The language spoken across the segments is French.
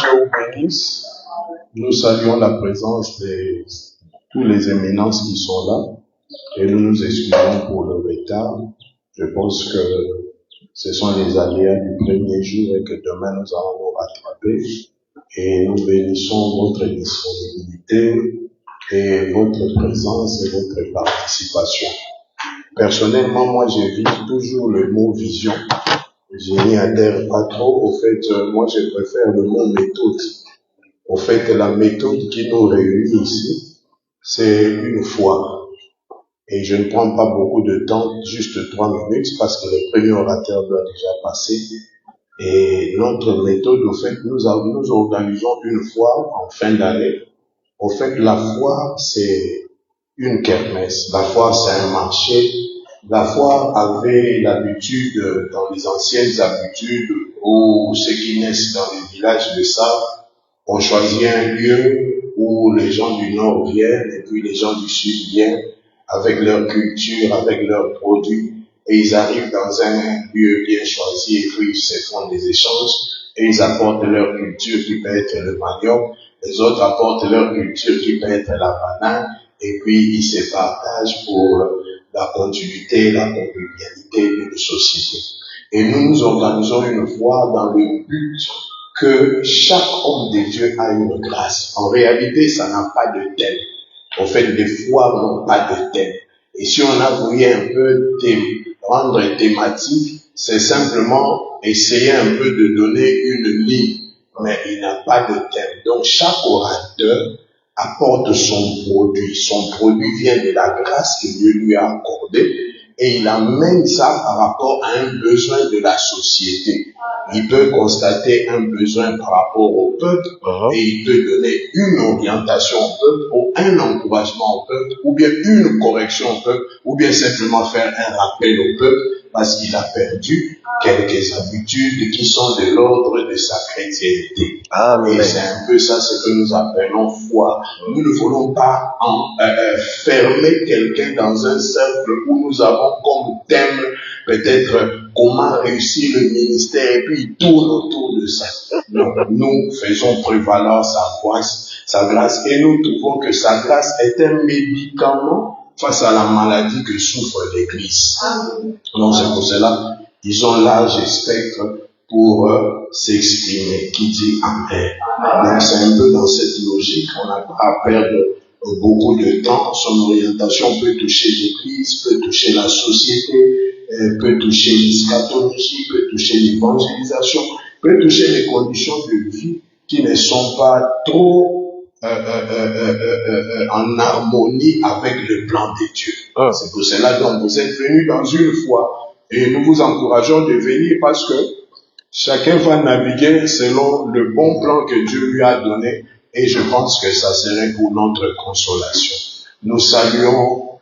Dieu vous bénisse. Nous saluons la présence de tous les éminences qui sont là et nous nous excusons pour le retard. Je pense que ce sont les aléas du premier jour et que demain nous allons nous rattraper. Et nous bénissons votre disponibilité et votre présence et votre participation. Personnellement, moi j'évite toujours le mot vision. Je n'y adhère pas trop. Au fait, moi je préfère le mot méthode. Au fait, la méthode qui nous réunit ici, c'est une foi. Et je ne prends pas beaucoup de temps, juste 3 minutes, parce que le premier orateur doit déjà passer. Et notre méthode, au fait, nous organisons une foi en fin d'année. Au fait, la foi, c'est une kermesse. La foi, c'est un marché. La foi avait l'habitude, dans les anciennes habitudes, où ceux qui naissent dans les villages le savent, on choisit un lieu où les gens du Nord viennent et puis les gens du Sud viennent avec leur culture, avec leurs produits, et ils arrivent dans un lieu bien choisi et puis ils se font des échanges et ils apportent leur culture qui peut être le manioc, les autres apportent leur culture qui peut être la banane et puis ils se partagent pour la continuité, la convivialité d'une société. Et nous nous organisons une fois dans le but que chaque homme de Dieu a une grâce. En réalité, ça n'a pas de thème. En fait, les fois n'ont pas de thème. Et si on a voulu un peu rendre thématique, c'est simplement essayer un peu de donner une ligne. Mais il n'a pas de thème. Donc, chaque orateur apporte son produit. Son produit vient de la grâce que Dieu lui a accordée. Et il amène ça par rapport à un besoin de la société. Il peut constater un besoin par rapport au peuple et il peut donner une orientation au peuple ou un encouragement au peuple ou bien une correction au peuple ou bien simplement faire un rappel au peuple parce qu'il a perdu quelques habitudes qui sont de l'ordre de sa chrétienté. Amen. Et c'est un peu ça ce que nous appelons foi. Nous ne voulons pas fermer quelqu'un dans un cercle où nous avons comme thème peut-être comment réussir le ministère et puis il tourne autour de ça. Non, nous faisons prévaloir sa grâce et nous trouvons que sa grâce est un médicament face à la maladie que souffre l'Église. Donc c'est pour cela ils ont large spectre pour s'exprimer. Qui dit Amen. Donc c'est un peu dans cette logique, on n'a pas à perdre beaucoup de temps. Son orientation peut toucher l'Église, peut toucher la société, peut toucher l'eschatologie, peut toucher l'évangélisation, peut toucher les conditions de vie qui ne sont pas trop en harmonie avec le plan de Dieu. C'est pour cela que vous êtes venus dans une foi et nous vous encourageons de venir parce que chacun va naviguer selon le bon plan que Dieu lui a donné et je pense que ça serait pour notre consolation. Nous saluons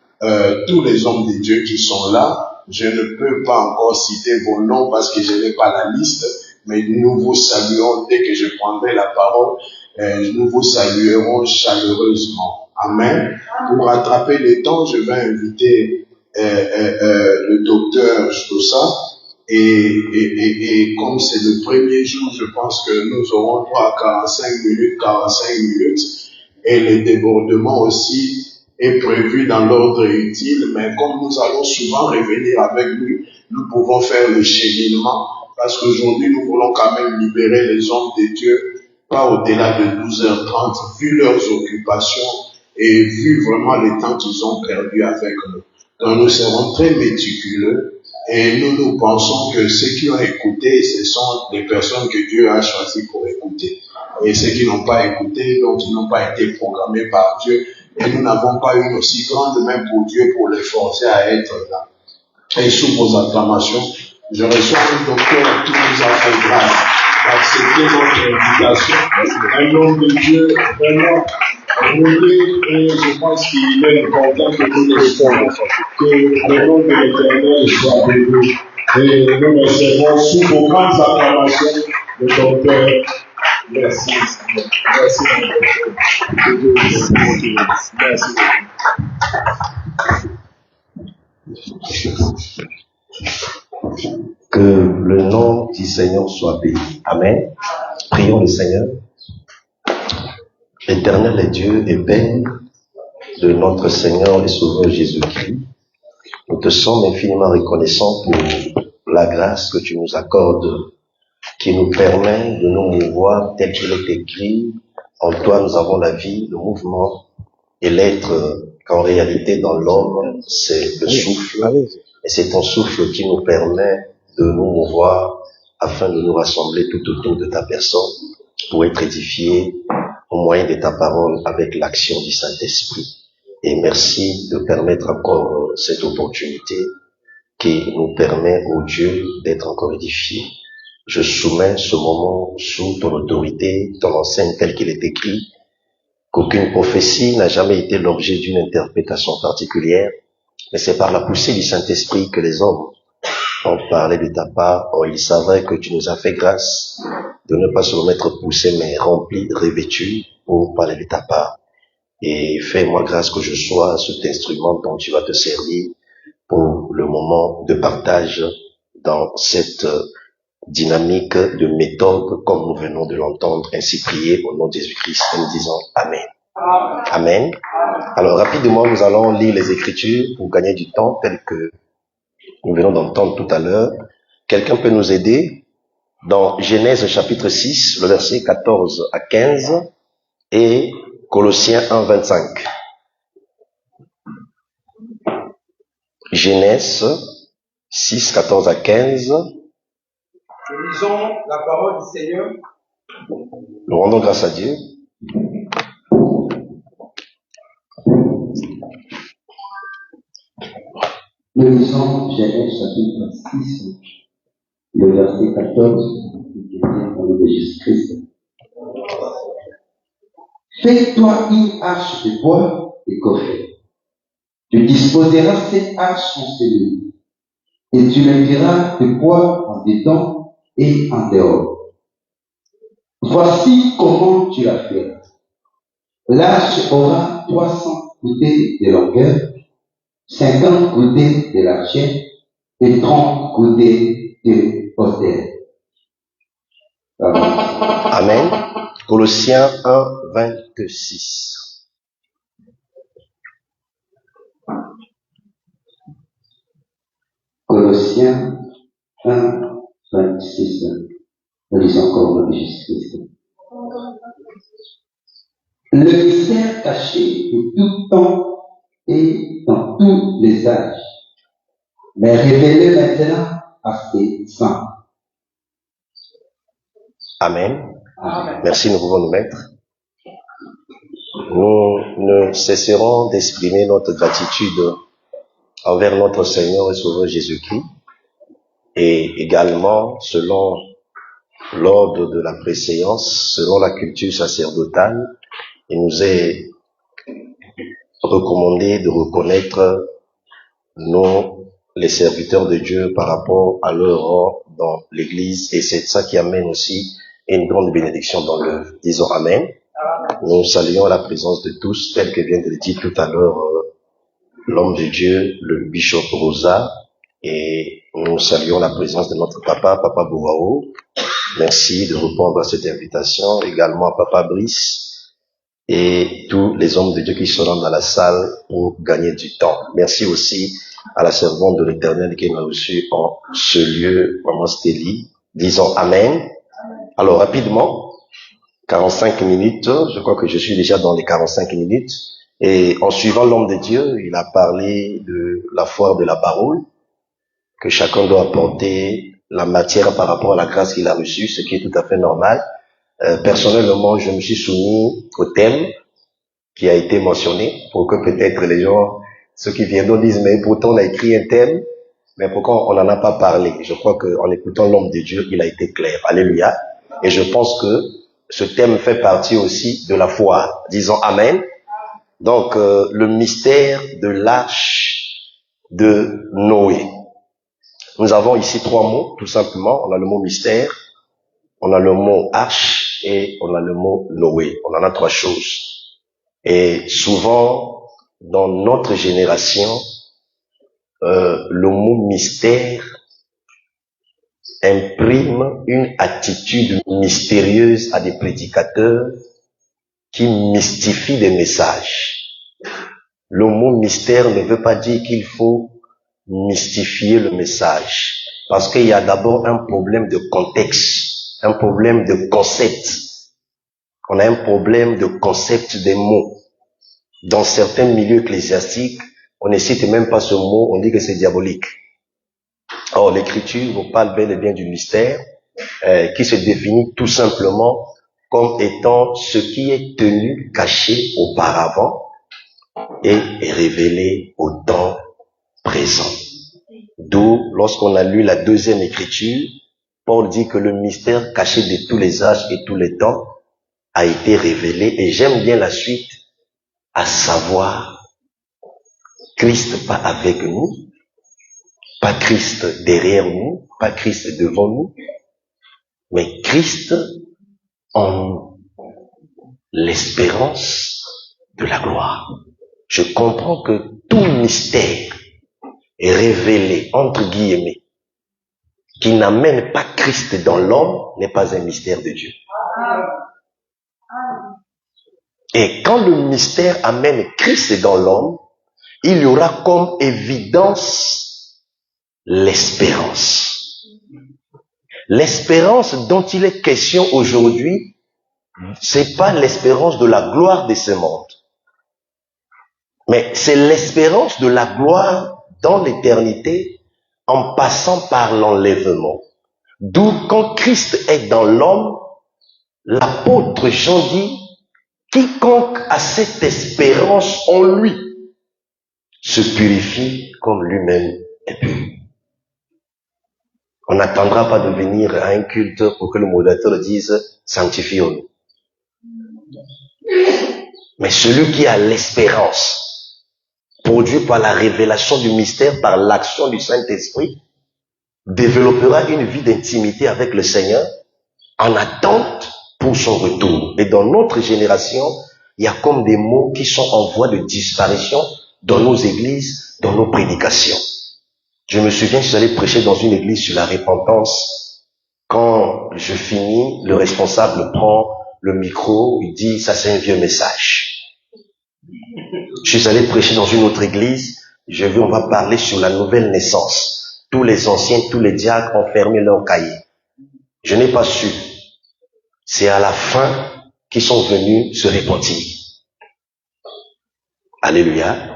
tous les hommes de Dieu qui sont là. Je ne peux pas encore citer vos noms parce que je n'ai pas la liste, mais nous vous saluons dès que je prendrai la parole. Nous vous saluerons chaleureusement. Amen. Pour rattraper le temps, je vais inviter le docteur Stossa. Et comme c'est le premier jour, je pense que nous aurons droit à 45 minutes. Et le débordement aussi est prévu dans l'ordre utile, mais comme nous allons souvent revenir avec lui, nous pouvons faire le cheminement, parce qu'aujourd'hui nous voulons quand même libérer les hommes de Dieu, pas au-delà de 12h30, vu leurs occupations et vu vraiment le temps qu'ils ont perdu avec nous. Donc nous serons très méticuleux et nous pensons que ceux qui ont écouté, ce sont les personnes que Dieu a choisies pour écouter. Et ceux qui n'ont pas écouté, donc ils n'ont pas été programmés par Dieu. Et nous n'avons pas une aussi grande main pour Dieu pour les forcer à être là. Et sous vos acclamations, je reçois un docteur qui nous a fait grâce d'accepter notre invitation. Un homme de Dieu vraiment rôlé et je pense qu'il est important que nous le fassions. Que le nom de l'Éternel soit béni. Et nous recevons sous vos grandes acclamations le docteur. Merci. Merci. Que le nom du Seigneur soit béni. Amen. Prions le Seigneur. Éternel Dieu et Père de notre Seigneur et Sauveur Jésus-Christ, nous te sommes infiniment reconnaissants pour la grâce que tu nous accordes, qui nous permet de nous mouvoir tel qu'il est écrit. En toi nous avons la vie, le mouvement et l'être, qu'en réalité dans l'homme c'est le souffle, et c'est ton souffle qui nous permet de nous mouvoir afin de nous rassembler tout autour de ta personne pour être édifiés au moyen de ta parole avec l'action du Saint-Esprit. Et merci de permettre encore cette opportunité qui nous permet, ô Dieu, d'être encore édifiés. Je soumets ce moment sous ton autorité, ton enseigne tel qu'il est écrit, qu'aucune prophétie n'a jamais été l'objet d'une interprétation particulière, mais c'est par la poussée du Saint-Esprit que les hommes ont parlé de ta part. Or, il s'avère que tu nous as fait grâce de ne pas seulement être poussés, mais remplis, revêtus pour parler de ta part. Et fais-moi grâce que je sois cet instrument dont tu vas te servir pour le moment de partage dans cette dynamique de méthode comme nous venons de l'entendre. Ainsi prier au nom de Jésus-Christ. Nous disons Amen. Amen. Alors rapidement, nous allons lire les Écritures pour gagner du temps tel que nous venons d'entendre tout à l'heure. Quelqu'un peut nous aider dans Genèse chapitre 6, le verset 14 à 15 et Colossiens 1, 25. Genèse 6, 14 à 15. Nous lisons la parole du Seigneur. Nous rendons grâce à Dieu. Nous lisons Genèse chapitre 6, le verset 14, qui vient au nom de Jésus-Christ. Fais-toi une arche de bois et coffret. Tu disposeras cette arche en cellule, et tu mettras de bois en dedans et en dehors. Voici comment tu la feras. L'arche aura 300 coudées de longueur, 50 coudées de largeur et 30 coudées de hauteur. Amen. Colossiens 1, 26. Colossiens 1, 26. Nous lisons encore au nom de Jésus-Christ. Le mystère caché de tout temps et dans tous les âges, mais révélé maintenant à ses saints. Amen. Amen. Merci, nous pouvons nous mettre. Nous ne cesserons d'exprimer notre gratitude envers notre Seigneur et Sauveur Jésus-Christ, et également, selon l'ordre de la préséance, selon la culture sacerdotale, il nous est recommandé de reconnaître les serviteurs de Dieu par rapport à leur rang dans l'Église, et c'est ça qui amène aussi une grande bénédiction dans l'œuvre. Disons Amen. Nous saluons la présence de tous, tel que vient de le dire tout à l'heure l'homme de Dieu, le bishop Rosa, et nous saluons la présence de notre Papa Bouao. Merci de répondre à cette invitation, également à Papa Brice et tous les hommes de Dieu qui sont dans la salle pour gagner du temps. Merci aussi à la servante de l'Éternel qui nous a reçus en ce lieu, Maman Stélie. Disons Amen. Alors rapidement, 45 minutes, je crois que je suis déjà dans les 45 minutes, et en suivant l'homme de Dieu, il a parlé de la foire de la parole, que chacun doit apporter la matière par rapport à la grâce qu'il a reçue, ce qui est tout à fait normal. Personnellement, je me suis soumis au thème qui a été mentionné, pour que peut-être les gens, ceux qui viendront disent, mais pourtant on a écrit un thème, mais pourquoi on n'en a pas parlé? Je crois qu'en écoutant l'homme de Dieu, il a été clair. Alléluia. Et je pense que ce thème fait partie aussi de la foi. Disons Amen. Donc, le mystère de l'arche de Noé. Nous avons ici 3 mots, tout simplement. On a le mot mystère, on a le mot arche et on a le mot Noé. On en a 3 choses. Et souvent, dans notre génération, le mot mystère imprime une attitude mystérieuse à des prédicateurs qui mystifient des messages. Le mot mystère ne veut pas dire qu'il faut mystifier le message. Parce qu'il y a d'abord un problème de contexte, un problème de concept. On a un problème de concept des mots. Dans certains milieux ecclésiastiques, on ne cite même pas ce mot, on dit que c'est diabolique. Or, l'Écriture nous parle bel et bien du mystère, qui se définit tout simplement comme étant ce qui est tenu caché auparavant et révélé au temps présent. D'où, lorsqu'on a lu la deuxième écriture, Paul dit que le mystère caché de tous les âges et tous les temps a été révélé, et j'aime bien la suite, à savoir, Christ pas avec nous, pas Christ derrière nous, pas Christ devant nous, mais Christ en l'espérance de la gloire. Je comprends que tout mystère est révélé, entre guillemets, qui n'amène pas Christ dans l'homme, n'est pas un mystère de Dieu. Et quand le mystère amène Christ dans l'homme, il y aura comme évidence l'espérance. L'espérance dont il est question aujourd'hui, c'est pas l'espérance de la gloire de ce monde, mais c'est l'espérance de la gloire dans l'éternité en passant par l'enlèvement. D'où quand Christ est dans l'homme, l'apôtre Jean dit, quiconque a cette espérance en lui se purifie comme lui-même est pur. On n'attendra pas de venir à un culte pour que le modérateur dise « sanctifions-nous ». Mais celui qui a l'espérance, produite par la révélation du mystère, par l'action du Saint-Esprit, développera une vie d'intimité avec le Seigneur en attente pour son retour. Et dans notre génération, il y a comme des mots qui sont en voie de disparition dans nos églises, dans nos prédications. Je me souviens, je suis allé prêcher dans une église sur la repentance. Quand je finis, le responsable prend le micro, il dit, ça c'est un vieux message. Je suis allé prêcher dans une autre église, on va parler sur la nouvelle naissance. Tous les anciens, tous les diacres ont fermé leurs cahiers. Je n'ai pas su. C'est à la fin qu'ils sont venus se repentir. Alléluia.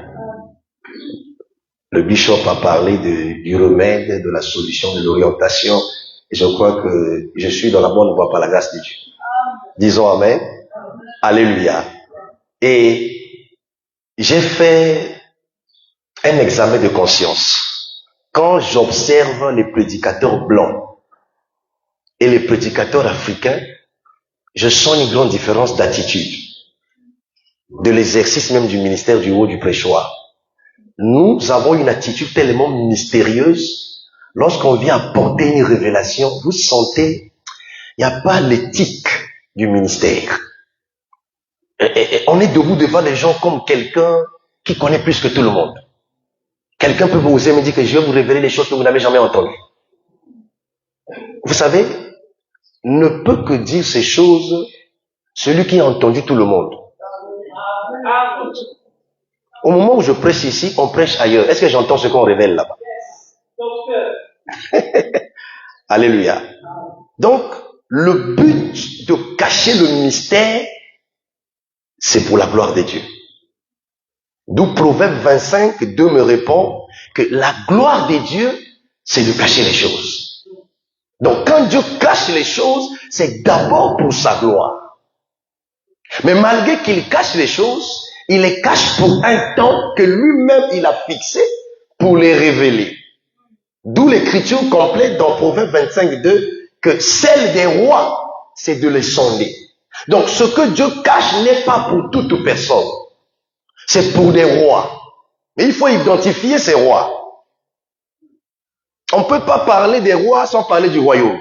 Le bishop a parlé du remède, de la solution, de l'orientation. Et je crois que je suis dans la bonne voie par la grâce de Dieu. Disons Amen. Alléluia. Et j'ai fait un examen de conscience. Quand j'observe les prédicateurs blancs et les prédicateurs africains, je sens une grande différence d'attitude, de l'exercice même du ministère du haut du prêchoir. Nous avons une attitude tellement mystérieuse. Lorsqu'on vient apporter une révélation, vous sentez, il n'y a pas l'éthique du ministère. Et on est debout devant les gens comme quelqu'un qui connaît plus que tout le monde. Quelqu'un peut vous oser me dire que je vais vous révéler les choses que vous n'avez jamais entendues. Vous savez, ne peut que dire ces choses celui qui a entendu tout le monde. Au moment où je prêche ici, on prêche ailleurs. Est-ce que j'entends ce qu'on révèle là-bas? Alléluia. Donc, le but de cacher le mystère, c'est pour la gloire de Dieu. D'où Proverbe 25, 2 me répond que la gloire de Dieu, c'est de cacher les choses. Donc, quand Dieu cache les choses, c'est d'abord pour sa gloire. Mais malgré qu'il cache les choses, il les cache pour un temps que lui-même il a fixé pour les révéler. D'où l'écriture complète dans Proverbe 25, 2, que celle des rois, c'est de les sonder. Donc, ce que Dieu cache n'est pas pour toute personne. C'est pour des rois. Mais il faut identifier ces rois. On ne peut pas parler des rois sans parler du royaume.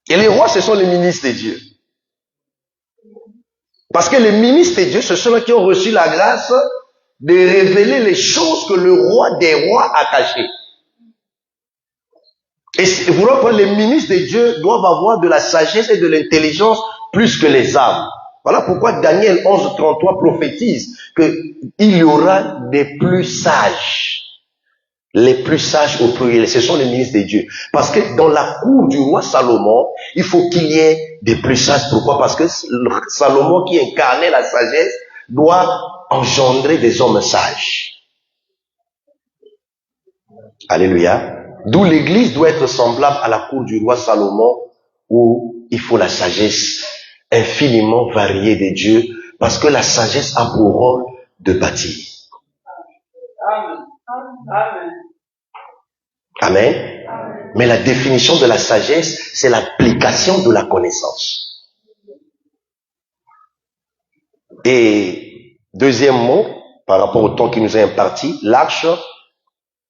Et les rois, ce sont les ministres de Dieu. Parce que les ministres de Dieu, ce sont ceux qui ont reçu la grâce de révéler les choses que le roi des rois a cachées. Et vous voyez, les ministres de Dieu doivent avoir de la sagesse et de l'intelligence plus que les âmes. Voilà pourquoi Daniel 11:33 prophétise qu'il y aura des plus sages. Les plus sages au pluriel, ce sont les ministres de Dieu. Parce que dans la cour du roi Salomon, il faut qu'il y ait des plus sages. Pourquoi? Parce que Salomon qui incarnait la sagesse doit engendrer des hommes sages. Alléluia. D'où l'église doit être semblable à la cour du roi Salomon où il faut la sagesse infiniment variée de Dieu parce que la sagesse a pour rôle de bâtir. Amen. Amen. Amen. Mais la définition de la sagesse, c'est l'application de la connaissance. Et deuxièmement, par rapport au temps qui nous est imparti, l'arche,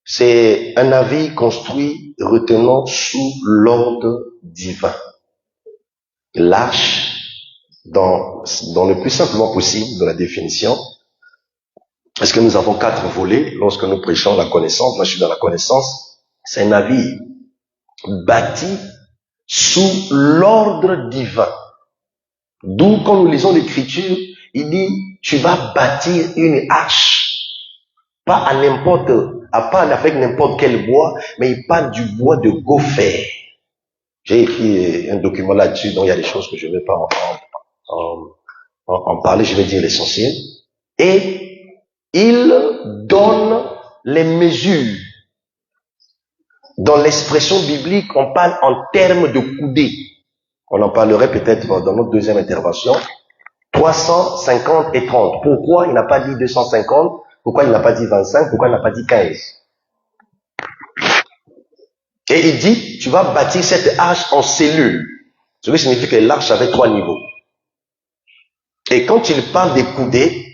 c'est un navire construit retenant sous l'ordre divin. L'arche, dans le plus simplement possible de la définition, parce que nous avons 4 volets lorsque nous prêchons la connaissance. Moi, je suis dans la connaissance. C'est un navire bâti sous l'ordre divin. D'où, quand nous lisons l'Écriture, il dit, tu vas bâtir une arche. Pas avec n'importe quel bois, mais il parle du bois de gopher. J'ai écrit un document là-dessus, donc il y a des choses que je ne vais pas en parler, je vais dire l'essentiel. Et il donne les mesures. Dans l'expression biblique, on parle en termes de coudées. On en parlerait peut-être dans notre deuxième intervention. 350 et 30. Pourquoi il n'a pas dit 250? Pourquoi il n'a pas dit 25? Pourquoi il n'a pas dit 15? Et il dit, tu vas bâtir cette arche en cellules. Ce qui signifie que l'arche avait 3 niveaux. Et quand il parle des coudées,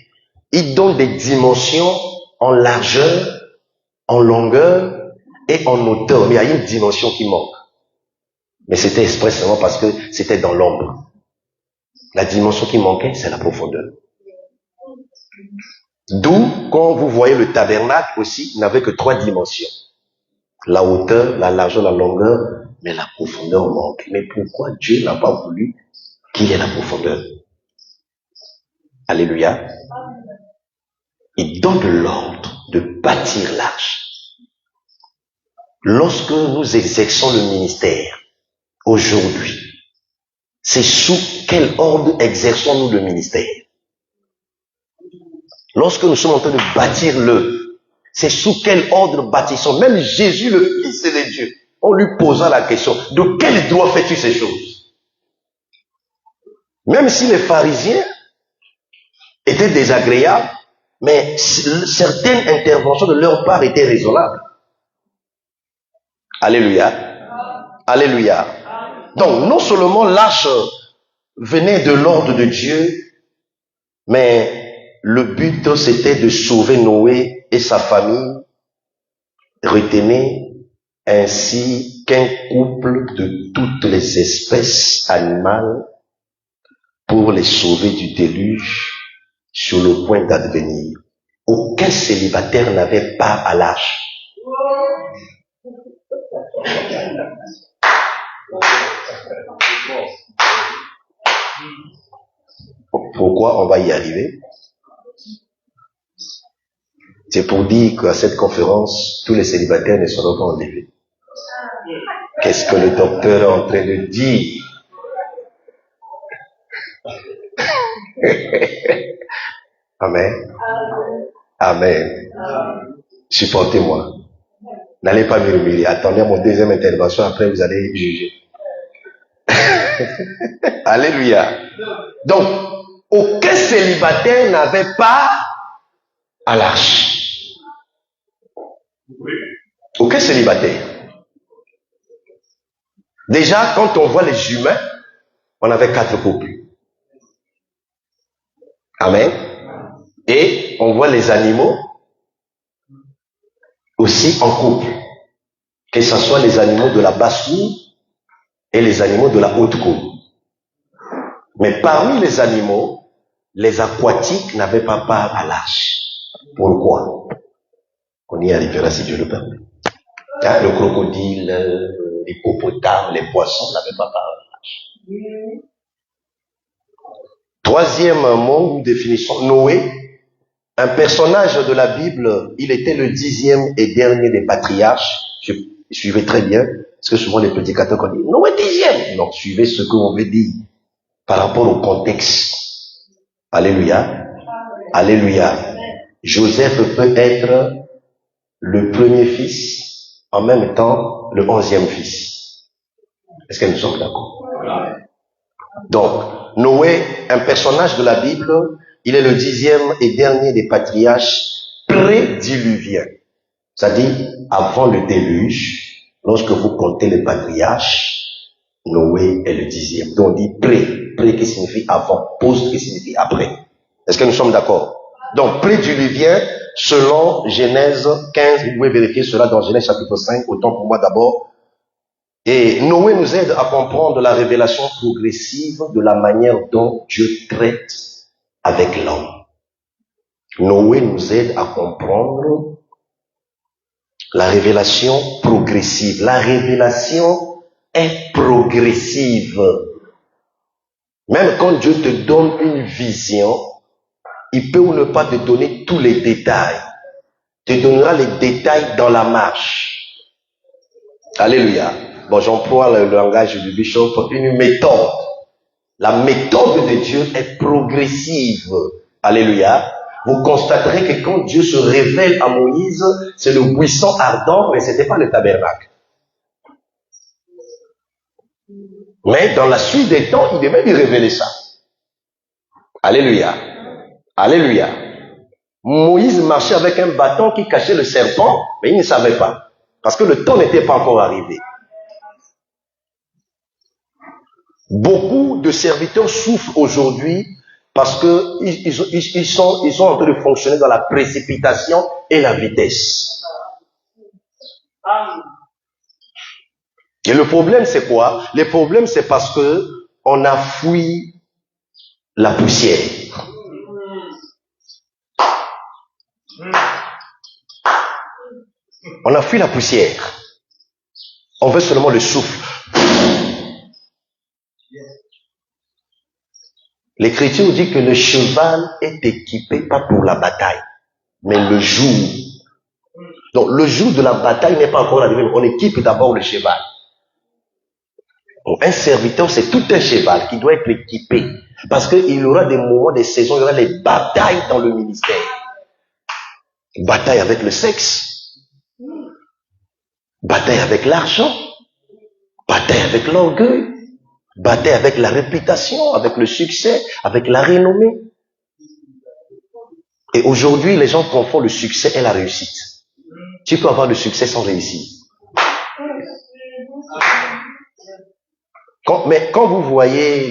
il donne des dimensions en largeur, en longueur et en hauteur. Mais il y a une dimension qui manque. Mais c'était expressément parce que c'était dans l'ombre. La dimension qui manquait, c'est la profondeur. D'où, quand vous voyez le tabernacle aussi, il n'avait que 3 dimensions. La hauteur, la largeur, la longueur, mais la profondeur manque. Mais pourquoi Dieu n'a pas voulu qu'il y ait la profondeur? Alléluia. Il donne l'ordre de bâtir l'arche. Lorsque nous exerçons le ministère, aujourd'hui, c'est sous quel ordre exerçons-nous le ministère? Lorsque nous sommes en train de bâtir l'œuvre, c'est sous quel ordre bâtissons? Même Jésus, le Fils de Dieu, on lui posa la question, de quel droit fais-tu ces choses? Même si les pharisiens étaient désagréables, mais certaines interventions de leur part étaient raisonnables. Alléluia. Alléluia. Donc, non seulement l'arche venait de l'ordre de Dieu, mais le but, c'était de sauver Noé et sa famille. Retenez ainsi qu'un couple de toutes les espèces animales pour les sauver du déluge sur le point d'advenir. Aucun célibataire n'avait part à l'arche. Pourquoi on va y arriver? C'est pour dire qu'à cette conférence, tous les célibataires ne seront pas enlevés. Qu'est-ce que le docteur est en train de dire? Amen. Amen. Supportez-moi. N'allez pas murmurer. Attendez à mon deuxième intervention, après vous allez juger. Alléluia. Donc, aucun célibataire n'avait pas à l'arche. Aucun célibataire. Déjà, quand on voit les humains, on avait 4 couples. Amen. Et on voit les animaux aussi en couple. Que ce soit les animaux de la basse cour et les animaux de la haute cour. Mais parmi les animaux, les aquatiques n'avaient pas part à l'arche. Pourquoi? On y arrivera si Dieu le permet. Hein, le crocodile, l'hippopotame, les poissons n'avaient pas part à l'arche. Troisième mot ou définition, Noé, un personnage de la Bible, il était le 10e et dernier des patriarches. Suivez très bien, parce que souvent les prédicateurs qu'on dit, Noé 10e. Non, suivez ce qu'on veut dire par rapport au contexte. Alléluia. Alléluia. Joseph peut être le premier fils, en même temps le 11e fils. Est-ce que nous sommes d'accord? Donc, Noé, un personnage de la Bible, il est le 10e et dernier des patriarches prédiluviens. C'est-à-dire, avant le déluge, lorsque vous comptez les patriarches, Noé est le 10e. Donc on dit pré. Pré qui signifie avant, post qui signifie après. Est-ce que nous sommes d'accord? Donc prédiluvien, selon Genèse 15, vous pouvez vérifier cela dans Genèse chapitre 5, autant pour moi d'abord. Et Noé nous aide à comprendre la révélation progressive de la manière dont Dieu traite avec l'homme. Noé nous aide à comprendre la révélation progressive. La révélation est progressive. Même quand Dieu te donne une vision, il peut ou ne pas te donner tous les détails. Il te donnera les détails dans la marche. Alléluia. Bon, j'emploie le langage du bishop, une méthode. La méthode de Dieu est progressive. Alléluia. Vous constaterez que quand Dieu se révèle à Moïse, c'est le buisson ardent, mais ce n'était pas le tabernacle. Mais dans la suite des temps, il devait lui révéler ça. Alléluia. Alléluia. Moïse marchait avec un bâton qui cachait le serpent, mais il ne savait pas. Parce que le temps n'était pas encore arrivé. Beaucoup de serviteurs souffrent aujourd'hui parce que ils sont en train de fonctionner dans la précipitation et la vitesse. Et le problème, c'est quoi? Le problème, c'est parce que on a fui la poussière. On a fui la poussière. On veut seulement le souffle. L'Écriture dit que le cheval est équipé pas pour la bataille, mais le jour. Donc le jour de la bataille n'est pas encore arrivé. On équipe d'abord le cheval. Donc, un serviteur, c'est tout un cheval qui doit être équipé. Parce qu'il y aura des moments, des saisons, il y aura les batailles dans le ministère. Bataille avec le sexe. Bataille avec l'argent. Bataille avec l'orgueil. Bataille avec la réputation, avec le succès, avec la renommée. Et aujourd'hui, les gens confondent le succès et la réussite. Tu peux avoir le succès sans réussir. Mais quand vous voyez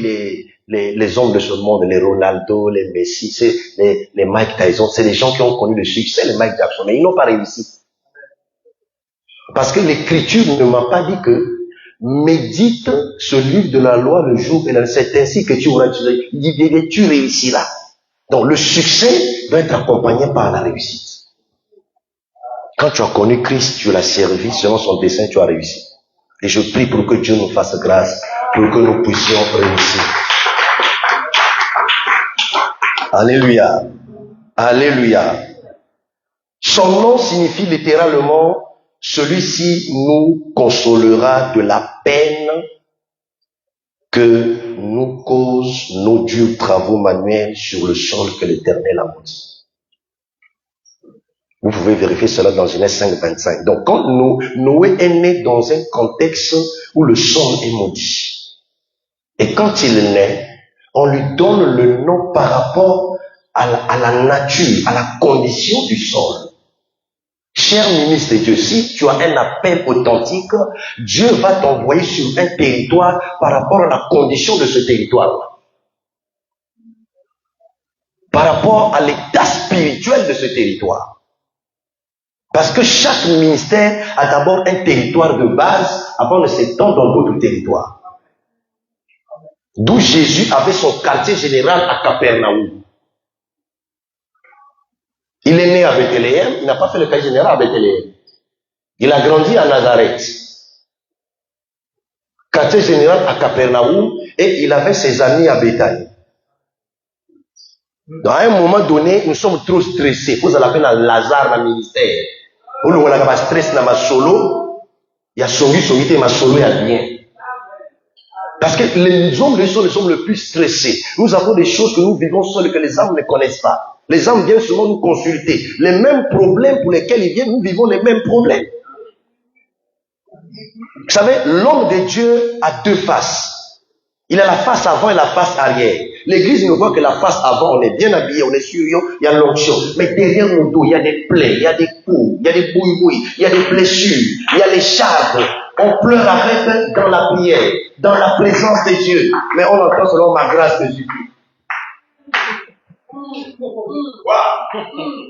les hommes de ce monde, les Ronaldo, les Messi, les Mike Tyson, c'est les gens qui ont connu le succès, les Mike Jackson, mais ils n'ont pas réussi. Parce que l'Écriture ne m'a pas dit que médite ce livre de la loi le jour et la nuit. C'est ainsi que tu réussiras. Donc le succès doit être accompagné par la réussite. Quand tu as connu Christ, tu l'as servi selon son dessein, tu as réussi. Et je prie pour que Dieu nous fasse grâce, pour que nous puissions réussir. Alléluia. Alléluia. Son nom signifie littéralement « Celui-ci nous consolera de la peine que nous causent nos durs travaux manuels sur le sol que l'Éternel a maudit. » Vous pouvez vérifier cela dans Genèse 5, 25. Donc quand Noé est né dans un contexte où le sol est maudit, et quand il naît, on lui donne le nom par rapport à la nature, à la condition du sol. Cher ministre de Dieu, si tu as un appel authentique, Dieu va t'envoyer sur un territoire par rapport à la condition de ce territoire. Par rapport à l'état spirituel de ce territoire. Parce que chaque ministère a d'abord un territoire de base avant de s'étendre dans d'autres territoires. D'où Jésus avait son quartier général à Capernaum. Il est né à Bethléem, il n'a pas fait le quartier général à Bethléem. Il a grandi à Nazareth. Quartier général à Capernaum, et il avait ses amis à Béthanie. Dans un moment donné, nous sommes trop stressés. Vous allez appeler Lazare dans le ministère. Vous le voyez, il stress dans ma solo. Il y a songi, ma solo, il y a bien. Parce que les hommes sont le plus stressés. Nous avons des choses que nous vivons seuls que les âmes ne connaissent pas. Les âmes viennent souvent nous consulter. Les mêmes problèmes pour lesquels ils viennent, nous vivons les mêmes problèmes. Vous savez, l'homme de Dieu a deux faces. Il a la face avant et la face arrière. L'église ne voit que la face avant, on est bien habillé, on est sérieux, il y a l'onction. Mais derrière nos dos, il y a des plaies, il y a des coups, il y a des bouilles, il y a des blessures, il y a les charges. On pleure avec dans la prière, dans la présence de Dieu. Mais on entend selon ma grâce de Jésus.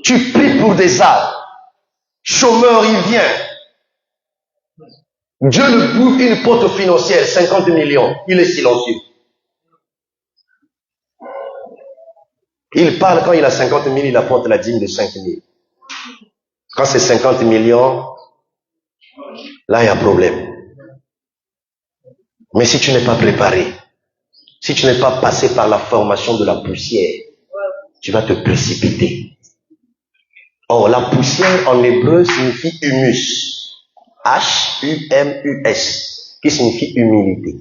Tu pries pour des âmes. Chômeur, il vient. Dieu lui ouvre une porte financière, 50 millions. Il est silencieux. Il parle quand il a 50 000, il apporte la dîme de 5 000. Quand c'est 50 millions, là il y a problème. Mais si tu n'es pas préparé, si tu n'es pas passé par la formation de la poussière, tu vas te précipiter. Or, la poussière en hébreu signifie humus. H-U-M-U-S, qui signifie humilité.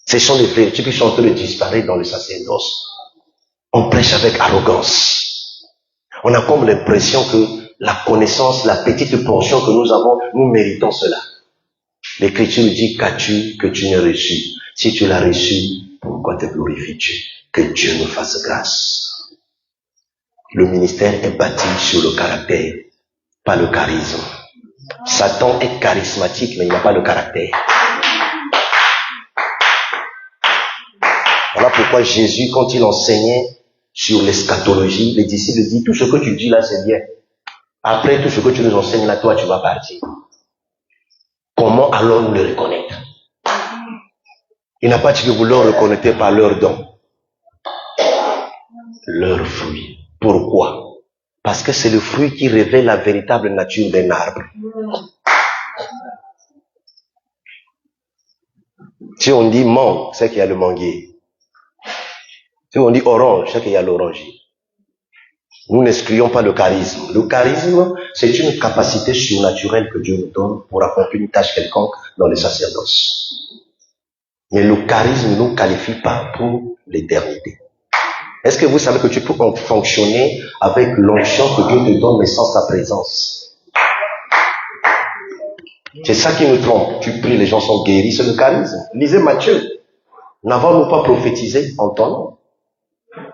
Ce sont les vertus qui sont en train de disparaître dans le sacerdoce. On prêche avec arrogance. On a comme l'impression que la connaissance, la petite portion que nous avons, nous méritons cela. L'Écriture dit qu'as-tu que tu n'as reçu. Si tu l'as reçu, pourquoi te glorifies-tu? Que Dieu nous fasse grâce. Le ministère est bâti sur le caractère, pas le charisme. Satan est charismatique, mais il n'a pas le caractère. Voilà pourquoi Jésus, quand il enseignait sur l'eschatologie, les disciples disent, tout ce que tu dis là, c'est bien. Après, tout ce que tu nous enseignes là, toi, tu vas partir. Comment alors nous le reconnaître? Il n'a pas dit que vous le reconnaissez par leurs dons. Leurs fruits. Pourquoi? Parce que c'est le fruit qui révèle la véritable nature d'un arbre. Si on dit mangue, c'est qu'il y a le manguier. Si on dit orange, c'est qu'il y a l'oranger. Nous n'excluons pas le charisme. Le charisme, c'est une capacité surnaturelle que Dieu nous donne pour accomplir une tâche quelconque dans le sacerdoce. Mais le charisme ne nous qualifie pas pour l'éternité. Est-ce que vous savez que tu peux fonctionner avec l'onction que Dieu te donne mais sans sa présence? C'est ça qui nous trompe. Tu pries, les gens sont guéris, c'est le charisme. Lisez Matthieu. N'avons-nous pas prophétisé en ton nom?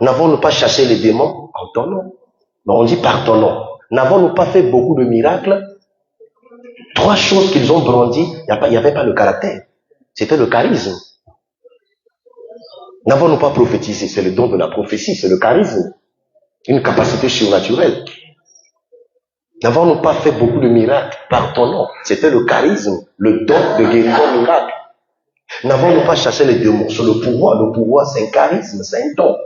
N'avons-nous pas chassé les démons en ton nom? Non, on dit par ton nom. N'avons-nous pas fait beaucoup de miracles? Trois choses qu'ils ont brandies, il n'y avait pas le caractère. C'était le charisme. N'avons-nous pas prophétisé? C'est le don de la prophétie, c'est le charisme. Une capacité surnaturelle. N'avons-nous pas fait beaucoup de miracles par ton nom? C'était le charisme, le don de guérison miracle. N'avons-nous pas chassé les démons? C'est le pouvoir. Le pouvoir, c'est un charisme, c'est un don.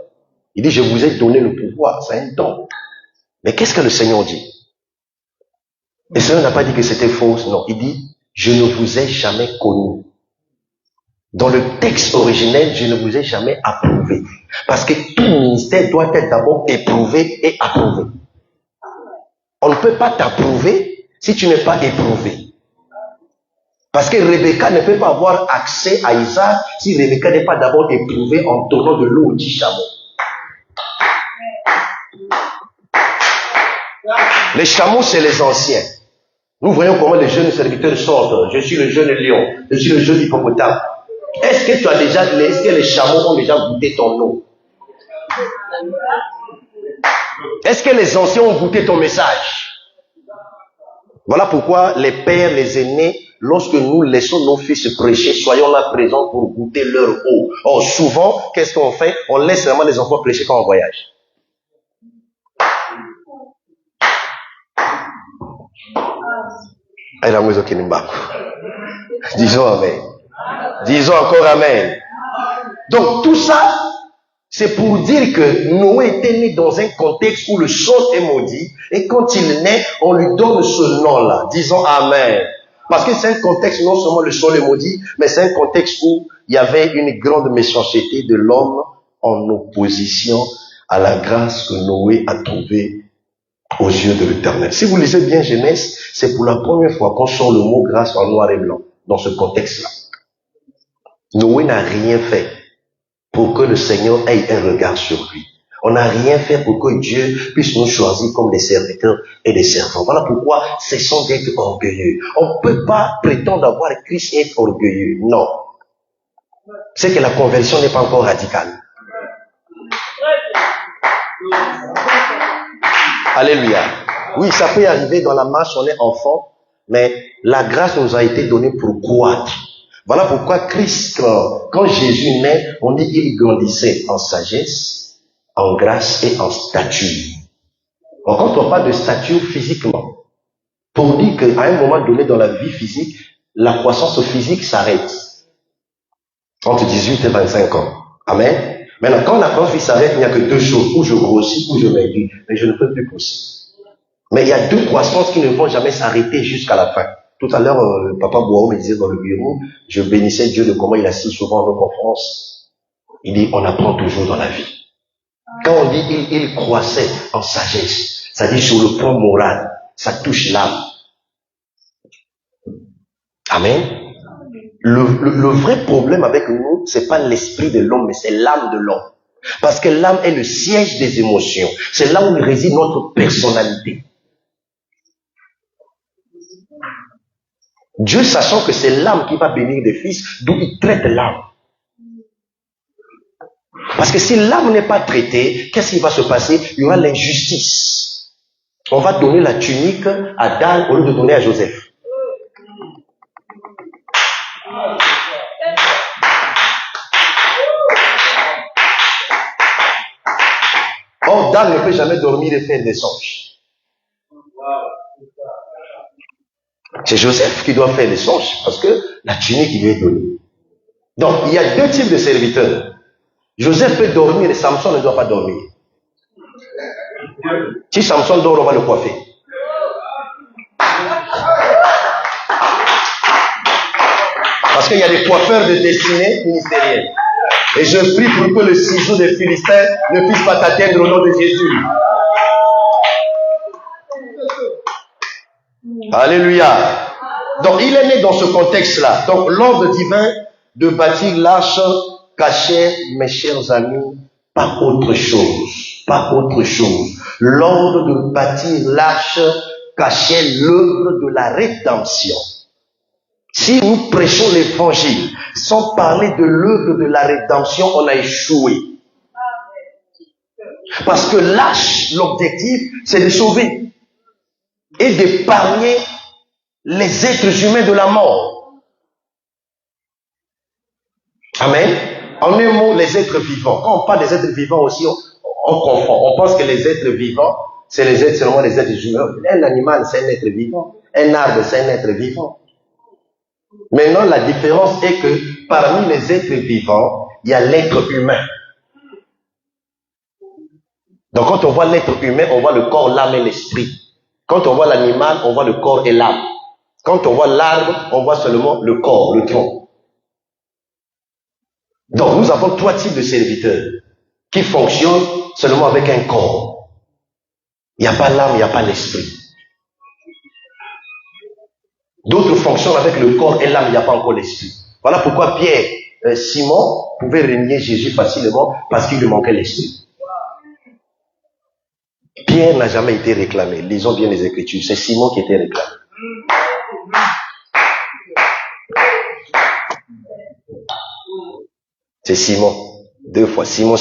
Il dit, je vous ai donné le pouvoir, c'est un don. Mais qu'est-ce que le Seigneur dit? Le Seigneur n'a pas dit que c'était faux, non. Il dit, je ne vous ai jamais connu. Dans le texte originel, je ne vous ai jamais approuvé. Parce que tout ministère doit être d'abord éprouvé et approuvé. On ne peut pas t'approuver si tu n'es pas éprouvé. Parce que Rebecca ne peut pas avoir accès à Isaac si Rebecca n'est pas d'abord éprouvée en tournant de l'eau au 10 chameaux. Les chameaux, c'est les anciens. Nous voyons comment les jeunes serviteurs sortent. Je suis le jeune lion, je suis le jeune hippopotame. Est-ce que les chameaux ont déjà goûté ton eau? Est-ce que les anciens ont goûté ton message? Voilà pourquoi les pères, les aînés, lorsque nous laissons nos fils prêcher, soyons là présents pour goûter leur eau. Or, souvent, qu'est-ce qu'on fait? On laisse vraiment les enfants prêcher quand on voyage. Disons amen. Disons encore amen. Donc tout ça, c'est pour dire que Noé était né dans un contexte où le sol est maudit, et quand il naît, on lui donne ce nom-là. Disons amen. Parce que c'est un contexte, non seulement le sol est maudit, mais c'est un contexte où il y avait une grande méchanceté de l'homme en opposition à la grâce que Noé a trouvée aux yeux de l'Éternel. Si vous lisez bien Genèse, c'est pour la première fois qu'on sort le mot grâce en noir et blanc dans ce contexte-là. Noé n'a rien fait pour que le Seigneur ait un regard sur lui. On n'a rien fait pour que Dieu puisse nous choisir comme des serviteurs et des servants. Voilà pourquoi cessons d'être orgueilleux. On ne peut pas prétendre avoir Christ et être orgueilleux. Non. C'est que la conversion n'est pas encore radicale. Alléluia. Oui, ça peut arriver dans la marche, on est enfant, mais la grâce nous a été donnée pour croître. Voilà pourquoi Christ, quand Jésus naît, on dit qu'il grandissait en sagesse, en grâce et en stature. Donc, quand on parle de stature physiquement, pour dire qu'à un moment donné dans la vie physique, la croissance physique s'arrête entre 18 et 25 ans. Amen. Maintenant, quand la croissance physique s'arrête, il n'y a que deux choses, ou je grossis, ou je maigris, mais je ne peux plus pousser. Mais il y a deux croissances qui ne vont jamais s'arrêter jusqu'à la fin. Tout à l'heure, Papa Boao me disait dans le bureau, je bénissais Dieu de comment il assiste souvent à nos conférences. Il dit, on apprend toujours dans la vie. Quand on dit il croissait en sagesse, ça dit sur le plan moral, ça touche l'âme. Amen. Le vrai problème avec nous, c'est pas l'esprit de l'homme, mais c'est l'âme de l'homme. Parce que l'âme est le siège des émotions. C'est là où réside notre personnalité. Dieu, sachant que c'est l'âme qui va bénir des fils, d'où il traite l'âme. Parce que si l'âme n'est pas traitée, qu'est-ce qui va se passer? Il y aura l'injustice. On va donner la tunique à Dan au lieu de donner à Joseph. Or, Dan ne peut jamais dormir et faire des songes. C'est Joseph qui doit faire les songes parce que la tunique lui est donnée. Donc, il y a deux types de serviteurs. Joseph peut dormir et Samson ne doit pas dormir. Si Samson dort, on va le coiffer. Parce qu'il y a des coiffeurs de destinée ministérielle. Et je prie pour que le ciseau des Philistins ne puisse pas t'atteindre au nom de Jésus. Alléluia. Donc, il est né dans ce contexte-là. Donc, l'ordre divin de bâtir l'arche cachait, mes chers amis, pas autre chose. Pas autre chose. L'ordre de bâtir l'arche cachait l'œuvre de la rédemption. Si nous prêchons l'évangile sans parler de l'œuvre de la rédemption, on a échoué. Parce que l'arche, l'objectif, c'est de sauver et d'épargner les êtres humains de la mort. Amen. En un mot, les êtres vivants. Quand on parle des êtres vivants aussi, on confond. On pense que les êtres vivants, c'est seulement les êtres humains. Un animal, c'est un être vivant. Un arbre, c'est un être vivant. Maintenant, la différence est que parmi les êtres vivants, il y a l'être humain. Donc, quand on voit l'être humain, on voit le corps, l'âme et l'esprit. Quand on voit l'animal, on voit le corps et l'âme. Quand on voit l'arbre, on voit seulement le corps, le tronc. Donc, nous avons trois types de serviteurs qui fonctionnent seulement avec un corps. Il n'y a pas l'âme, il n'y a pas l'esprit. D'autres fonctionnent avec le corps et l'âme, il n'y a pas encore l'esprit. Voilà pourquoi Simon pouvait renier Jésus facilement parce qu'il lui manquait l'esprit. Pierre n'a jamais été réclamé. Lisons bien les Écritures. C'est Simon qui était réclamé. C'est Simon. Deux fois. Simon.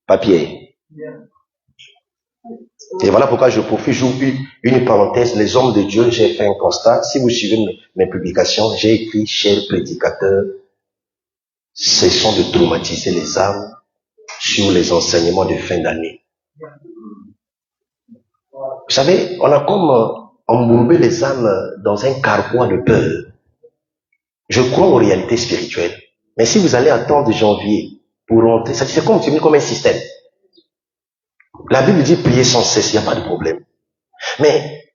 Pas Pierre. Et voilà pourquoi je profite, j'ouvre une parenthèse. Les hommes de Dieu, j'ai fait un constat. Si vous suivez mes publications, j'ai écrit, chers prédicateurs, cessons de traumatiser les âmes sur les enseignements de fin d'année. Vous savez, on a comme embourbé les âmes dans un carquois de peur. Je crois aux réalités spirituelles. Mais si vous allez attendre janvier pour rentrer, c'est comme un système. La Bible dit prier sans cesse, il n'y a pas de problème. Mais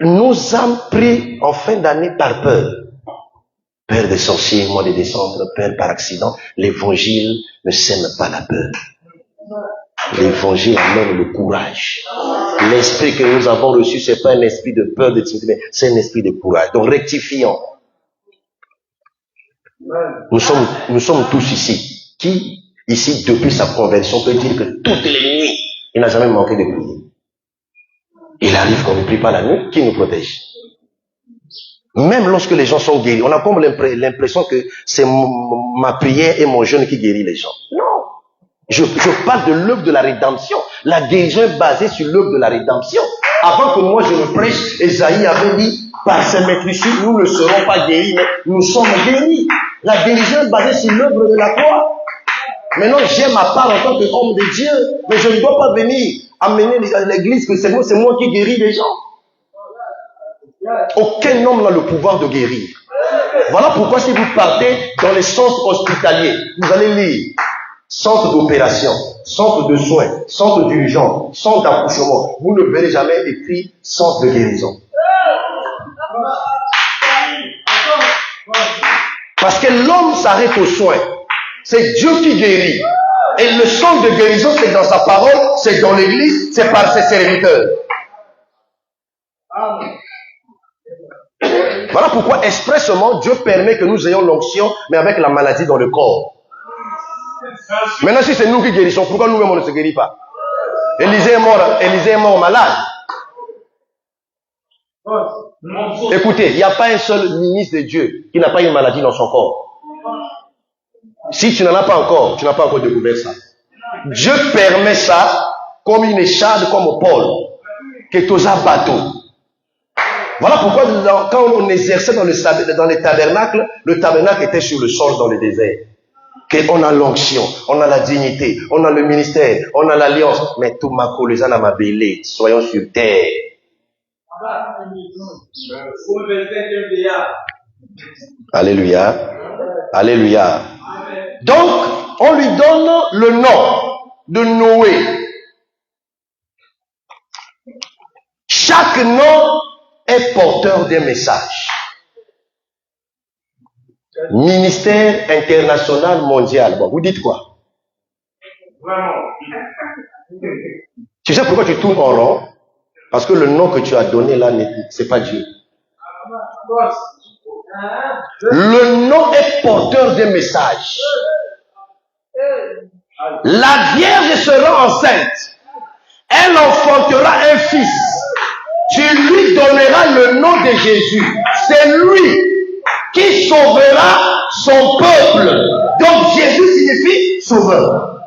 nos âmes prient en fin d'année par peur. Peur des sorciers, mois de décembre, peur par accident. L'évangile ne sème pas la peur. L'évangile amène le courage. L'esprit que nous avons reçu, c'est pas un esprit de peur, de timidité, mais c'est un esprit de courage. Donc rectifions. Nous sommes tous ici. Qui, ici, depuis sa conversion, peut dire que toutes les nuits, il n'a jamais manqué de prier. Il arrive qu'on ne prie pas la nuit, qui nous protège? Même lorsque les gens sont guéris, on a comme l'impression que c'est ma prière et mon jeûne qui guérit les gens. Non. Je parle de l'œuvre de la rédemption. La guérison est basée sur l'œuvre de la rédemption. Avant que moi je le prêche, Esaïe avait dit, par ces maîtrisures, nous ne serons pas guéris, mais nous sommes guéris. La guérison est basée sur l'œuvre de la croix. Maintenant, j'ai ma part en tant qu'homme de Dieu, mais je ne dois pas venir amener l'église que c'est moi qui guéris les gens. Aucun homme n'a le pouvoir de guérir. Voilà pourquoi si vous partez dans les centres hospitaliers, vous allez lire centre d'opération, centre de soins, centre d'urgence, centre d'accouchement. Vous ne verrez jamais écrit centre de guérison. Parce que l'homme s'arrête aux soins. C'est Dieu qui guérit. Et le centre de guérison, c'est dans sa parole, c'est dans l'église, c'est par ses serviteurs. Voilà pourquoi expressement Dieu permet que nous ayons l'onction, mais avec la maladie dans le corps. Maintenant, si c'est nous qui guérissons, pourquoi nous-mêmes on ne se guérit pas? Élisée est mort malade. Écoutez, il n'y a pas un seul ministre de Dieu qui n'a pas une maladie dans son corps. Si tu n'en as pas encore, tu n'as pas encore découvert ça. Dieu permet ça comme une écharde, comme au Paul, que tu as bateau. Voilà pourquoi quand on exerçait dans les tabernacles, le tabernacle était sur le sol dans le désert. On a l'onction, on a la dignité, on a le ministère, on a l'alliance. Mais tout ma colisa n'a ma belé, soyons sur terre. Alléluia. Alléluia. Donc, on lui donne le nom de Noé. Chaque nom est porteur d'un message. Ministère international mondial. Bon, vous dites quoi? Tu sais pourquoi tu tournes en rond? Parce que le nom que tu as donné là, c'est pas Dieu. Le nom est porteur d'un message. La Vierge sera enceinte. Elle enfantera un fils. Tu lui donneras le nom de Jésus. C'est lui qui sauvera son peuple. Donc Jésus signifie sauveur.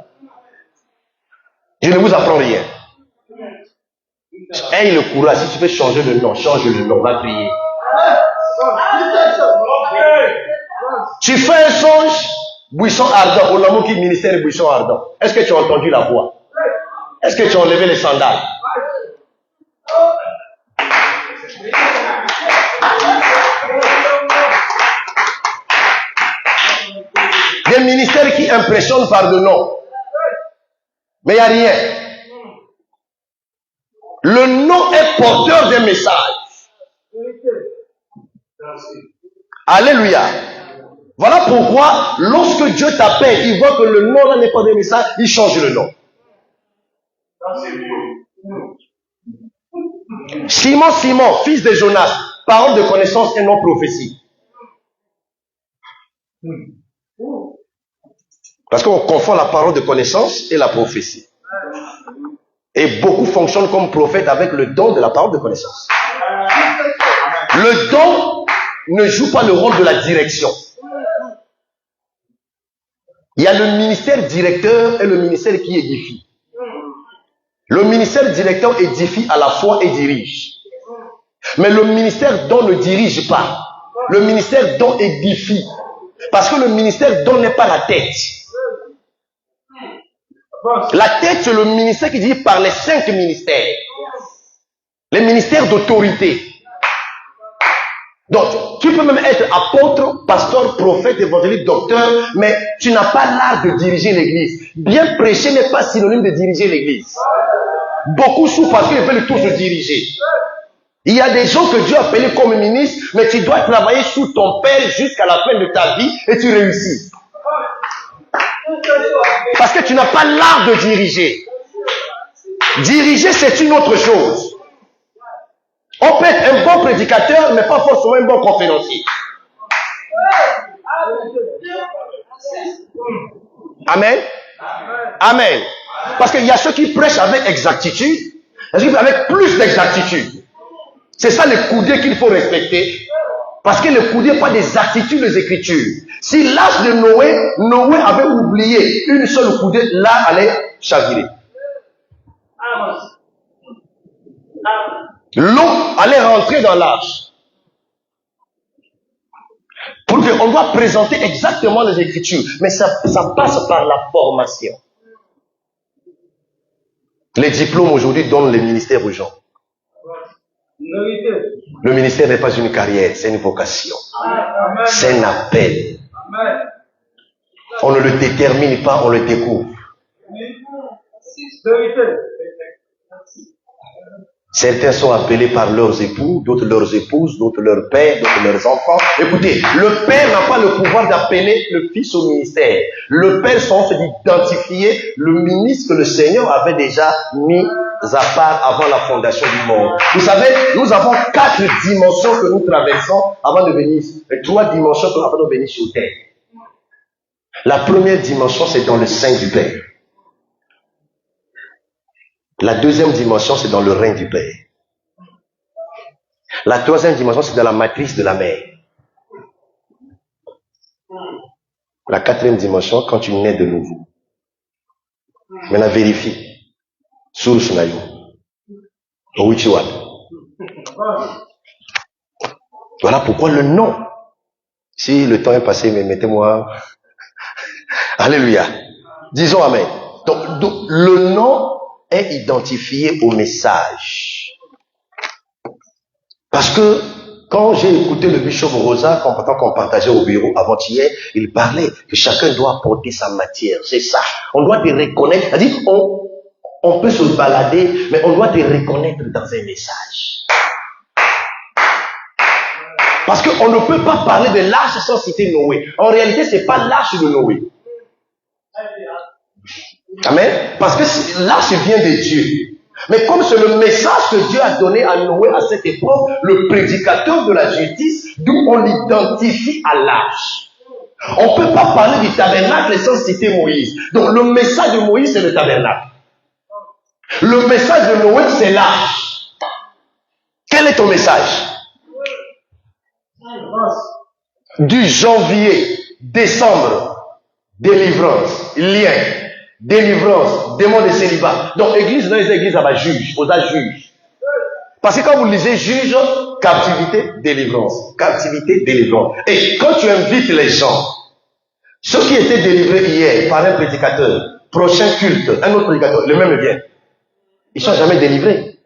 Je ne vous apprends rien. Aie le courage. Si tu veux changer le nom, change le nom. Va prier. Tu fais un songe, buisson ardent. Au nom qui ministère buisson ardent. Est-ce que tu as entendu la voix? Est-ce que tu as enlevé les sandales? Des ministères qui impressionnent par le nom. Mais il n'y a rien. Le nom est porteur d'un message. Alléluia. Voilà pourquoi, lorsque Dieu t'appelle, il voit que le nom là n'est pas d'un message, il change le nom. Simon, fils de Jonas, parole de connaissance et non prophétie. Parce qu'on confond la parole de connaissance et la prophétie. Et beaucoup fonctionnent comme prophètes avec le don de la parole de connaissance. Le don ne joue pas le rôle de la direction. Il y a le ministère directeur et le ministère qui édifie. Le ministère directeur édifie à la fois et dirige. Mais le ministère don ne dirige pas. Le ministère don édifie. Parce que le ministère don n'est pas la tête. La tête, c'est le ministère qui dirige par les 5 ministères. Les ministères d'autorité. Donc, tu peux même être apôtre, pasteur, prophète, évangéliste, docteur, mais tu n'as pas l'art de diriger l'église. Bien prêcher n'est pas synonyme de diriger l'église. Beaucoup souffrent parce qu'ils veulent tous se diriger. Il y a des gens que Dieu a appelés comme ministres, mais tu dois travailler sous ton père jusqu'à la fin de ta vie et tu réussis. Parce que tu n'as pas l'art de diriger. Diriger, c'est une autre chose. On peut être un bon prédicateur, mais pas forcément un bon conférencier. Amen. Amen. Parce qu'il y a ceux qui prêchent avec exactitude, avec plus d'exactitude. C'est ça le coudé qu'il faut respecter. Parce que le coudé pas des attitudes des Écritures. Si l'âge de Noé avait oublié une seule coudée, là allait chavirer. L'eau allait rentrer dans l'arche. Pour qu'on doit présenter exactement les Écritures. Mais ça passe par la formation. Les diplômes aujourd'hui donnent les ministères aux gens. Le ministère n'est pas une carrière, c'est une vocation. C'est un appel. On ne le détermine pas, on le découvre. Certains sont appelés par leurs époux, d'autres leurs épouses, d'autres leurs pères, d'autres leurs enfants. Écoutez, le père n'a pas le pouvoir d'appeler le fils au ministère. Le père s'en fait d'identifier le ministre que le Seigneur avait déjà mis à part avant la fondation du monde. Vous savez, nous avons 4 dimensions que nous traversons avant de venir, 3 dimensions avant de venir sur terre. La première dimension, c'est dans le sein du Père. La deuxième dimension, c'est dans le rein du Père. La troisième dimension, c'est dans la matrice de la mère. La quatrième dimension, quand tu nais de nouveau. Maintenant, vérifie. Source na yo. Owichiwa. Voilà pourquoi le nom. Si le temps est passé, mais mettez-moi. Alléluia. Disons Amen. Donc, le nom est identifié au message. Parce que quand j'ai écouté le bishop Rosa, quand on partageait au bureau avant-hier, il parlait que chacun doit porter sa matière. C'est ça. On doit te reconnaître. C'est-à-dire, on peut se balader, mais on doit te reconnaître dans un message. Parce qu'on ne peut pas parler de l'arche sans citer Noé. En réalité, ce n'est pas l'arche de Noé. Amen. Parce que l'arche vient de Dieu. Mais comme c'est le message que Dieu a donné à Noé à cette époque, le prédicateur de la justice, d'où on l'identifie à l'arche. On ne peut pas parler du tabernacle sans citer Moïse. Donc le message de Moïse, c'est le tabernacle. Le message de Noé, c'est l'arche. Quel est ton message? Du janvier, décembre, délivrance, lien, délivrance, démon de célibat. Donc, église, dans les églises, ça va juge, aux juge. Parce que quand vous lisez juge, captivité, délivrance. Captivité, délivrance. Et quand tu invites les gens, ceux qui étaient délivrés hier par un prédicateur, prochain culte, un autre prédicateur, le même vient. Ils ne sont jamais délivrés.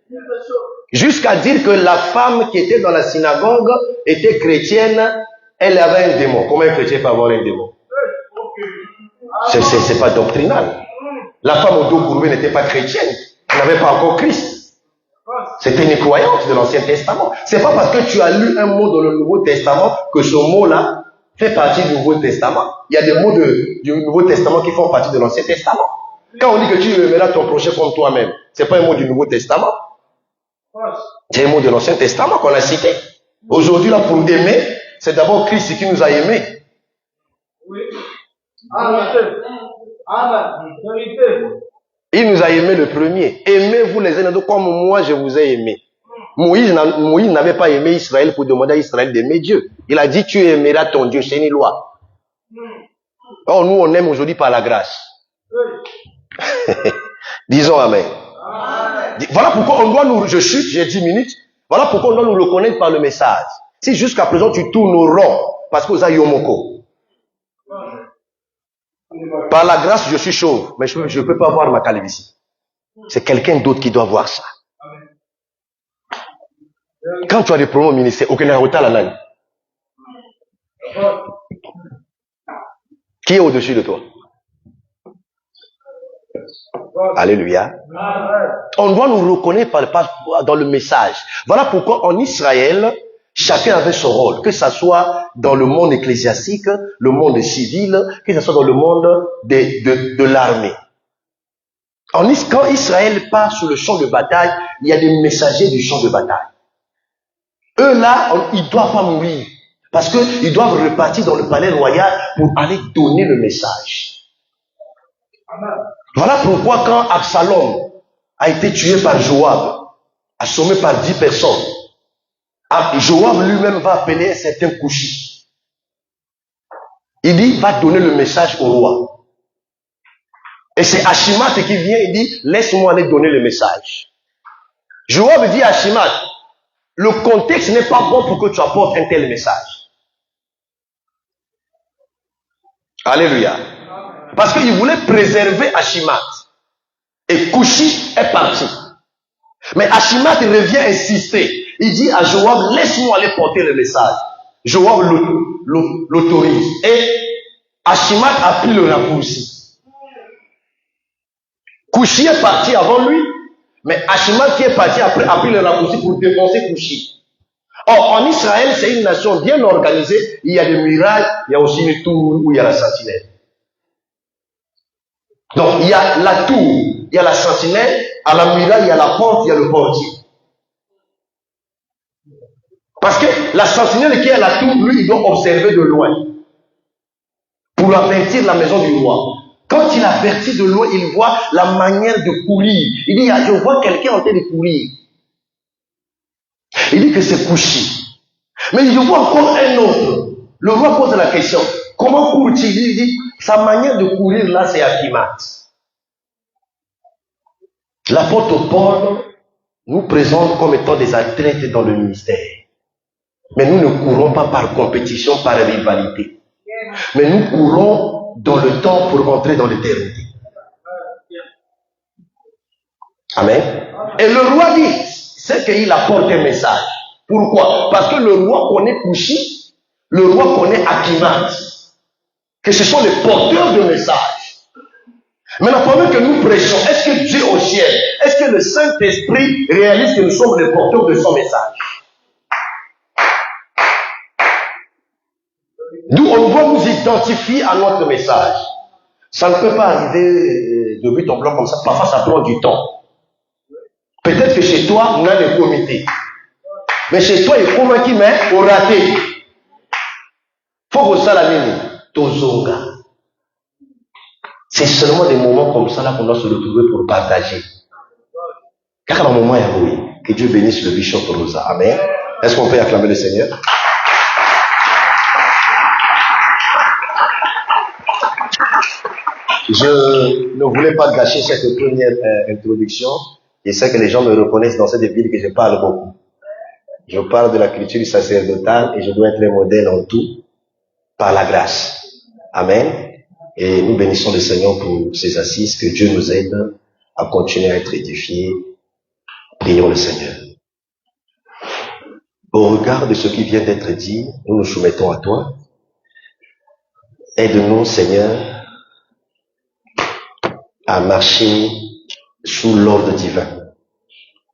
Jusqu'à dire que la femme qui était dans la synagogue était chrétienne, elle avait un démon. Comment un chrétien peut avoir un démon? C'est pas doctrinal. La femme au dos courbé n'était pas chrétienne. Elle n'avait pas encore Christ. C'était une croyante de l'Ancien Testament. C'est pas parce que tu as lu un mot dans le Nouveau Testament que ce mot-là fait partie du Nouveau Testament. Il y a des mots du Nouveau Testament qui font partie de l'Ancien Testament. Quand on dit que tu aimeras ton prochain comme toi-même, c'est pas un mot du Nouveau Testament. C'est un mot de l'Ancien Testament qu'on a cité. Aujourd'hui, là, pour aimer, c'est d'abord Christ qui nous a aimés. Oui. Il nous a aimés le premier. Aimez-vous les uns les autres comme moi je vous ai aimé. Moïse n'avait pas aimé Israël pour demander à Israël d'aimer Dieu. Il a dit tu aimeras ton Dieu, c'est une loi. Or nous on aime aujourd'hui par la grâce. Disons Amen. Voilà pourquoi on doit nous, je chute, j'ai 10 minutes. Voilà pourquoi on doit nous reconnaître par le message. Si jusqu'à présent tu tournes au rond, parce que vous avez Yomoko. Par la grâce, je suis chauve, mais je ne peux pas voir ma calvitie. C'est quelqu'un d'autre qui doit voir ça. Quand tu as des problèmes au ministère, aucun retard la langue. Qui est au-dessus de toi? Alléluia. On doit nous reconnaître dans le message. Voilà pourquoi en Israël, chacun avait son rôle, que ce soit dans le monde ecclésiastique, le monde civil, que ce soit dans le monde de l'armée. Quand Israël part sur le champ de bataille, il y a des messagers du champ de bataille. Eux là, ils ne doivent pas mourir. Parce qu'ils doivent repartir dans le palais royal pour aller donner le message. Voilà pourquoi quand Absalom a été tué par Joab, assommé par 10 personnes, Joab lui-même va appeler un certain Couchi. Il dit, va donner le message au roi. Et c'est Achimat qui vient, il dit, laisse-moi aller donner le message. Joab dit à Achimat, le contexte n'est pas bon pour que tu apportes un tel message. Alléluia. Parce qu'il voulait préserver Achimat. Et Couchi est parti. Mais Achimat revient insister. Il dit à Joab, laisse-moi aller porter le message. Joab l'autorise. Et Achimat a pris le raccourci. Couchi est parti avant lui, mais Achimat qui est parti après a pris le raccourci pour défoncer Couchi. Or, en Israël, c'est une nation bien organisée. Il y a des murailles, il y a aussi une tour où il y a la sentinelle. Donc, il y a la tour, il y a la sentinelle, à la muraille, il y a la porte, il y a le portier. Parce que la sentinelle qui est à la tour, lui, il doit observer de loin pour avertir la maison du roi. Quand il avertit de loin, il voit la manière de courir. Il dit, je vois quelqu'un en train de courir. Il dit que c'est Couchi. Mais je vois encore un autre. Le roi pose la question, comment court-il? Il dit, sa manière de courir là, c'est Achimat. L'apôtre Paul nous présente comme étant des athlètes dans le ministère. Mais nous ne courons pas par compétition, par rivalité. Mais nous courons dans le temps pour entrer dans l'éternité. Amen. Et le roi dit, c'est qu'il apporte un message. Pourquoi? Parce que le roi connaît Couchi, le roi connaît Achimat. Que ce sont les porteurs de messages. Maintenant, pendant que nous prêchons, est-ce que Dieu au ciel, est-ce que le Saint-Esprit réalise que nous sommes les porteurs de son message? Nous, on doit nous identifier à notre message. Ça ne peut pas arriver de but en blanc comme ça. Parfois, ça prend du temps. Peut-être que chez toi, on a des comités. Mais chez toi, il est convaincu, mais on raté. Faut que ça la mine. Tozonga. C'est seulement des moments comme ça là qu'on doit se retrouver pour partager. Car un moment, que Dieu bénisse le bishop Rosa. Amen. Est-ce qu'on peut acclamer le Seigneur? Je ne voulais pas gâcher cette première introduction. Je sais que les gens me reconnaissent dans cette ville que je parle beaucoup. Je parle de la culture sacerdotale et je dois être un modèle en tout par la grâce. Amen. Et nous bénissons le Seigneur pour ces assises, que Dieu nous aide à continuer à être édifiés. Prions le Seigneur. Au regard de ce qui vient d'être dit, nous nous soumettons à toi. Aide-nous, Seigneur, à marcher sous l'ordre divin.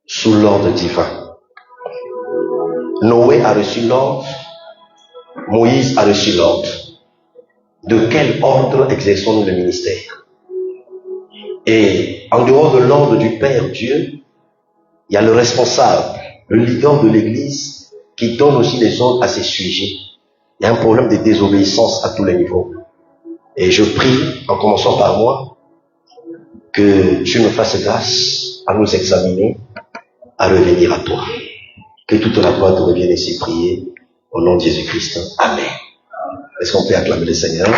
Sous l'ordre divin. Noé a reçu l'ordre, Moïse a reçu l'ordre. De quel ordre exerçons-nous le ministère? Et en dehors de l'ordre du Père Dieu, il y a le responsable, le leader de l'Église, qui donne aussi les ordres à ses sujets. Il y a un problème de désobéissance à tous les niveaux. Et je prie, en commençant par moi, que Dieu nous fasse grâce à nous examiner, à revenir à toi. Que toute la gloire te revienne ici prier au nom de Jésus-Christ. Amen. Est-ce qu'on peut acclamer le Seigneur?